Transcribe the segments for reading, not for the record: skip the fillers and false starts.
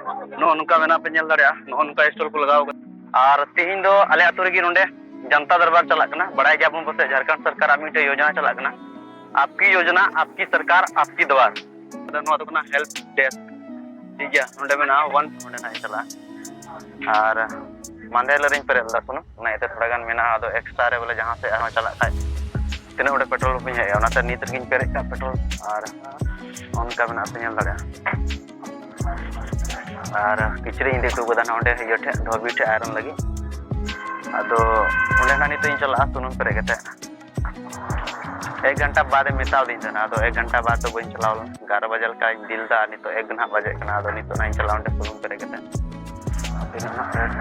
नुका मेना पे नेल दाड़िया नुका स्टॉल को लगाव और तेहिं दो आले आतु रेगी नोंडे जनता दरबार चला कना बड़ाई गया बसे झारखंड सरकार आमिटे योजना चला कना आपकी योजना आपकी सरकार आपकी द्वार नो तो हेल्प डेस्क ठीक है नोंडे मेना वन नोंडे ना चला और मांडे लरिंग पेरेल दा सुनो ना इते थोड़ा गान मेना आदो एक्स्ट्रा रे बोले जहां से आरो चला खाय तिना ओडे पेट्रोल पे है ओना ते नीत रगिन पेरे का पेट्रोल और उनका मेना पे नेल दाड़िया और किचरी इंदी तो गदा ना ओडे यठे धोबी ठे आयरन लगी अदो ओडे ना नीत इन चला सुनुम पेरे कते 1 घंटा बाद मिताव दिन जना अदो 1 घंटा बाद तो बइन चलाव 11 बजे का दिल दा नी तो 1 घंटा बजे कना अदो नी तो ना चलाव ओडे सुनुम पेरे कते तिना ना रेट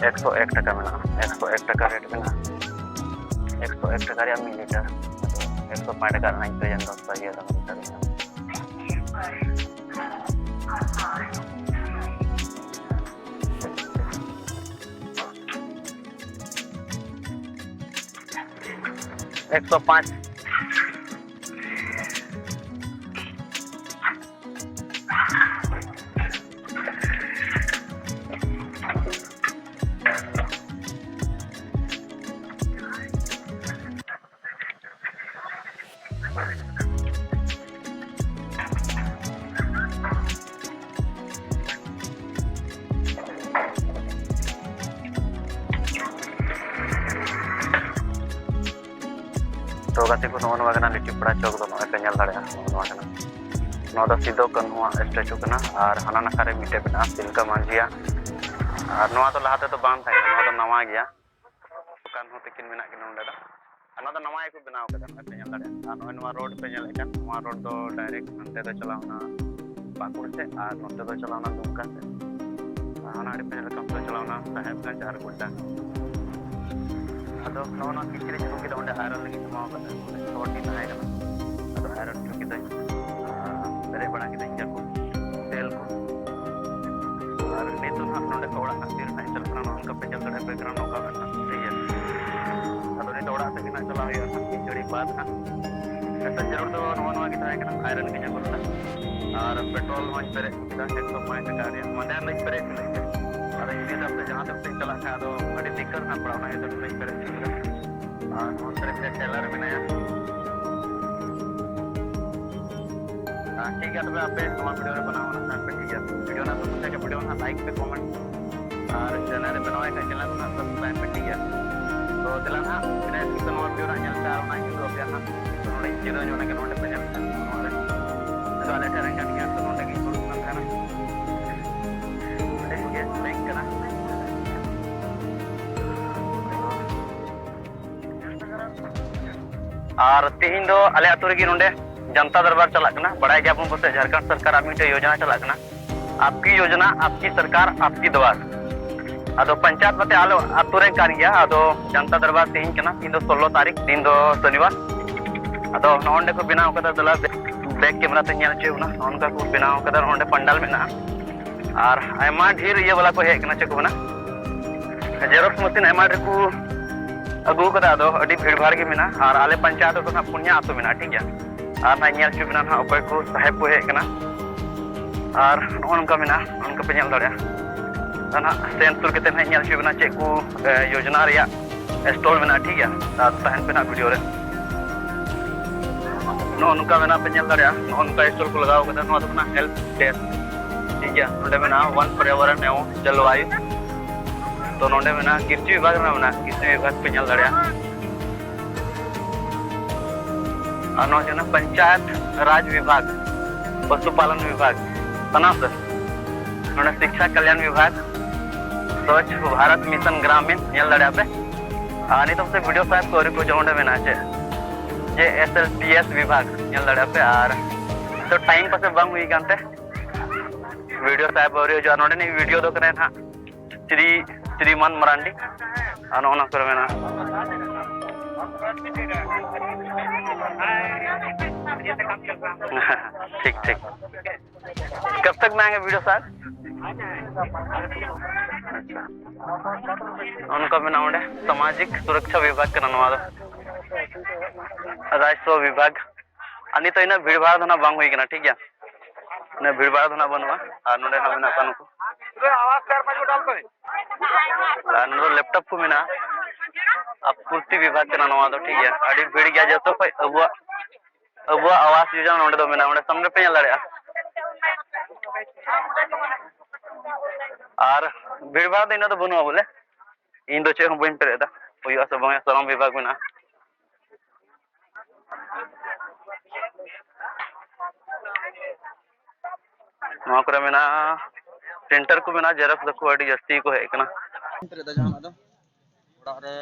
101 टका मेना 101 टका रेट मेना 101 टका रिया मिलीलीटर 105 टका नाइट्रोजन दस पाइए लीटर 105 तो गाते को नवा नवा लिट्टी पड़ा चौक दो पे नेल दाड़िया नवा सिदो कन्हुआ स्टैचू कना और हाना नाकारे मिटे बना तिलका मांझिया और नवा तो लहाते तो बांध था नवा तो नवा गया कन्हु तकिन मेना किन नोंडे दा नवा तो नवा को बनाव कदा पे नेल दाड़िया और नवा रोड पे नेल एकान नवा रोड तो डायरेक्ट नते तो चलावना पाकुड़ से और नते तो चलावना दुमका से हाना आड़ी पे कम तो चलावना साहेबगंज और गुड्डा अदो नवा किचरी चुकी दो आयरन लगी जमाव कदा छोटी ताहे कना अदो आयरन चुकी दो बेरे बड़ा की देंगे को तेल को और नेतु ना नोंडे कोड़ा ना तीर ना चल कना उनका पे चल कड़े पे कना नोका बना सही है अदो ने तोड़ा से ना चला है जड़ी बात ना ऐसा जरूर तो नवा की ताहे कना आयरन की जगह और पेट्रोल मंच पेरे किदा 105 टका रे मंडे लई पेरे और इसी तरह से जहां तक चला था तो बड़ी दिक्कत ना पड़ा ना इधर नहीं पेरे और उस तरह से टेलर भी नया ठीक है तो आप वीडियो रे बनाओ ना पे ठीक है वीडियो ना तो मुझे के वीडियो ना लाइक पे कमेंट और चैनल रे बनाओ का चैनल ना सब्सक्राइब पे ठीक है तो दिला ना बिना इसके नवा वीडियो ना चलता और ना यूट्यूब पे ना तो नोडे जीरो जो ना के नोटे पे चलता और तो वाले तरह का नहीं तो नोटे की शुरू ना करना देखिए लाइक करना और तेहिं दो आले आतु रेगी नोंडे जनता दरबार चला कना बड़ाई गया बसे झारखंड सरकार आमिटे योजना चला कना आपकी योजना आपकी सरकार आपकी द्वार अदो पंचायत मते आलो आतु रे कान गया अदो जनता दरबार तेहिं कना तीन दो 16 तारीख दिन दो शनिवार अदो नोंडे को बनाव कदा दला बैक कैमरा ते नेल चेउना उनका को बनाव कदा नोंडे पंडाल में ना और आयमा ढेर ये वाला को हे कना चेक बना जेरोक्स मशीन आयमा ढेर को अगू कदा दो अडी भीड़ भाड़ के मेना और आले पंचायत तो ना पुण्या आतु मेना ठीक है और ना नेल चुबना ना ओकय को साहेब को हे कना और उनका मेना उनका पे नेल दाड़िया ना सेंसर के तेना नेल चुबना चेक को योजना रिया स्टॉल मेना ठीक है और तहन पे ना वीडियो रे नो उनका मेना पे नेल दाड़िया उनका स्टॉल को लगाव कदा नो तो ना हेल्प डेस्क ठीक है नोंडे मेना वन पर्यावरण एवं जलवायु तो नोंडे मेना कृषि विभाग में मेना कृषि विभाग पे नेल दाड़िया और नो जना पंचायत राज विभाग पशुपालन विभाग तना से नोंडे शिक्षा कल्याण विभाग स्वच्छ भारत मिशन ग्रामीण नेल दाड़िया पे आनी तो से वीडियो साहब को को जोंडे मेना छे जे SLPS विभाग नेल दाड़िया पे और तो टाइम पास बंग हुई कांते वीडियो साहब और जो नोंडे नहीं वीडियो दो करे ना श्रीमान मरांडी और ओना कर मेना ठीक ठीक कब तक में आएंगे वीडियो सर उनका भी नाम है सामाजिक सुरक्षा विभाग का नाम राजस्व विभाग अनि तो इन भीड़ भाड़ ना बांग हुई कना ठीक गया ने भीड़ भाड़ ना बनवा और नोडे ना मेना कान को आवाज कर पाजो डाल तो नोडे लैपटॉप को मेना आपूर्ति विभाग के नवा तो ठीक है अड़ी भीड़ गया जतो कोई अब आवास योजना नोडे दो मेना नोडे सामने पे लड़या और भीड़ भाड़ इन तो बनवा बोले इन दो चे हम बइन पेरेदा हुआ से बंगे श्रम विभाग में ना नवा करे मेना प्रिंटर को मेना जेरॉक्स दको अड़ी जस्ती को है कना पेरेदा जहां दो ओड़ा रे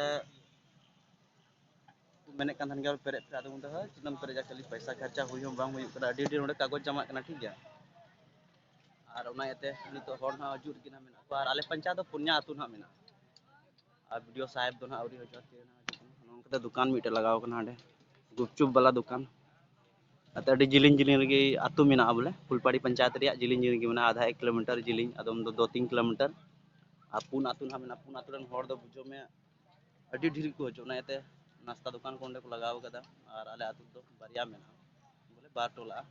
मैंने कान गया पेरे पे आदो उंदा चिनम पेरे जा खाली पैसा खर्चा हुई हम बांग हुई कदा अडी अडी नोडे कागज जमा कना ठीक गया और उना एते नितो होड़ ना जुर किना मेना और आले पंचायत पुन्या आतु ना मेना और वीडियो साहेब दो ना आवरी हो जाते ना नोंकते दुकान मिटे लगाव कना हडे गुपचुप वाला दुकान अते अडी जिलिंग जिलिंग रे आतु मेना बोले फुलपाड़ी पंचायत रे जिलिंग जिलिंग के मेना आधा 1 किलोमीटर जिलिंग अदम दो 2-3 किलोमीटर आ पुन आतु ना मेना पुन आतु रन होड़ दो बुझो में अडी ढिर को जो ना एते नाश्ता दुकान को लगाव कदा और आले आतु दो बारिया मेना बोले बार टोला